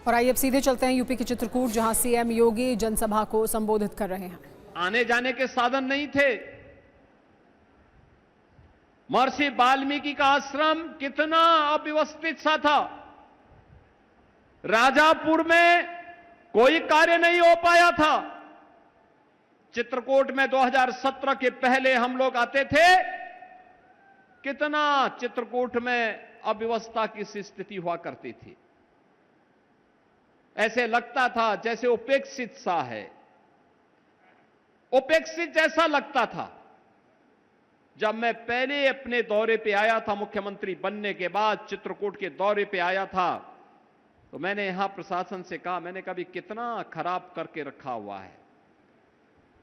और आइए अब सीधे चलते हैं यूपी के चित्रकूट, जहां सीएम योगी जनसभा को संबोधित कर रहे हैं। आने जाने के साधन नहीं थे। महर्षि वाल्मीकि का आश्रम कितना अव्यवस्थित सा था। राजापुर में कोई कार्य नहीं हो पाया था। चित्रकूट में 2017 के पहले हम लोग आते थे, कितना चित्रकूट में अव्यवस्था की स्थिति हुआ करती थी। ऐसे लगता था जैसे उपेक्षित सा है, उपेक्षित जैसा लगता था। जब मैं पहले अपने दौरे पे आया था, मुख्यमंत्री बनने के बाद चित्रकूट के दौरे पे आया था, तो मैंने यहां प्रशासन से कहा, मैंने कभी कितना खराब करके रखा हुआ है।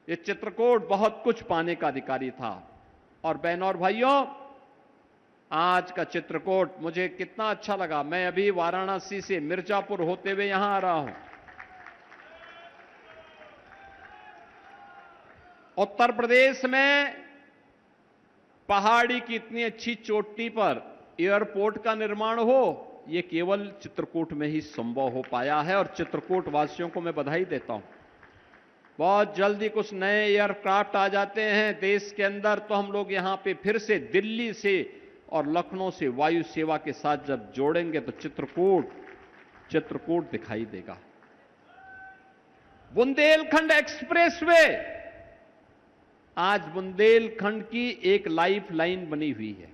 ये चित्रकूट बहुत कुछ पाने का अधिकारी था। और बहनों और भाइयों, आज का चित्रकूट मुझे कितना अच्छा लगा। मैं अभी वाराणसी से मिर्जापुर होते हुए यहां आ रहा हूं। उत्तर प्रदेश में पहाड़ी की इतनी अच्छी चोटी पर एयरपोर्ट का निर्माण हो, यह केवल चित्रकूट में ही संभव हो पाया है। और चित्रकूट वासियों को मैं बधाई देता हूं। बहुत जल्दी कुछ नए एयरक्राफ्ट आ जाते हैं देश के अंदर, तो हम लोग यहां पे फिर से दिल्ली से और लखनऊ से वायु सेवा के साथ जब जोड़ेंगे तो चित्रकूट दिखाई देगा। बुंदेलखंड एक्सप्रेसवे, आज बुंदेलखंड की एक लाइफ लाइन बनी हुई है।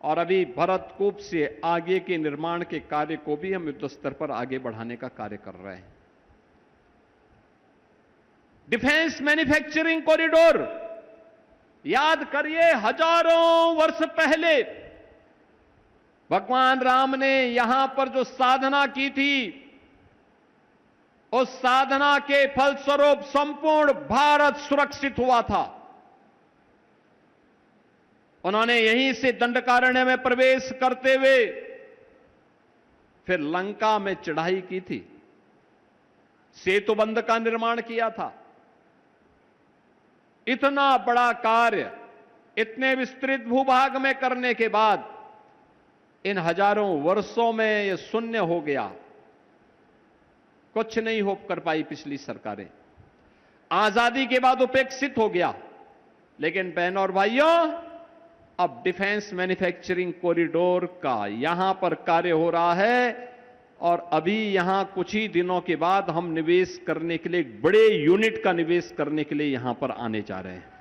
और अभी भरतकूप से आगे के निर्माण के कार्य को भी हम युद्ध स्तर पर आगे बढ़ाने का कार्य कर रहे हैं। डिफेंस मैन्युफैक्चरिंग कॉरिडोर, याद करिए, हजारों वर्ष पहले भगवान राम ने यहां पर जो साधना की थी, उस साधना के फलस्वरूप संपूर्ण भारत सुरक्षित हुआ था। उन्होंने यहीं से दंडकारण्य में प्रवेश करते हुए फिर लंका में चढ़ाई की थी, सेतुबंध का निर्माण किया था। इतना बड़ा कार्य इतने विस्तृत भूभाग में करने के बाद इन हजारों वर्षों में यह शून्य हो गया। कुछ नहीं हो कर पाई पिछली सरकारें। आजादी के बाद उपेक्षित हो गया। लेकिन बहनों और भाइयों, अब डिफेंस मैन्युफैक्चरिंग कॉरिडोर का यहां पर कार्य हो रहा है। और अभी यहां कुछ ही दिनों के बाद हम निवेश करने के लिए, एक बड़े यूनिट का निवेश करने के लिए यहां पर आने जा रहे हैं।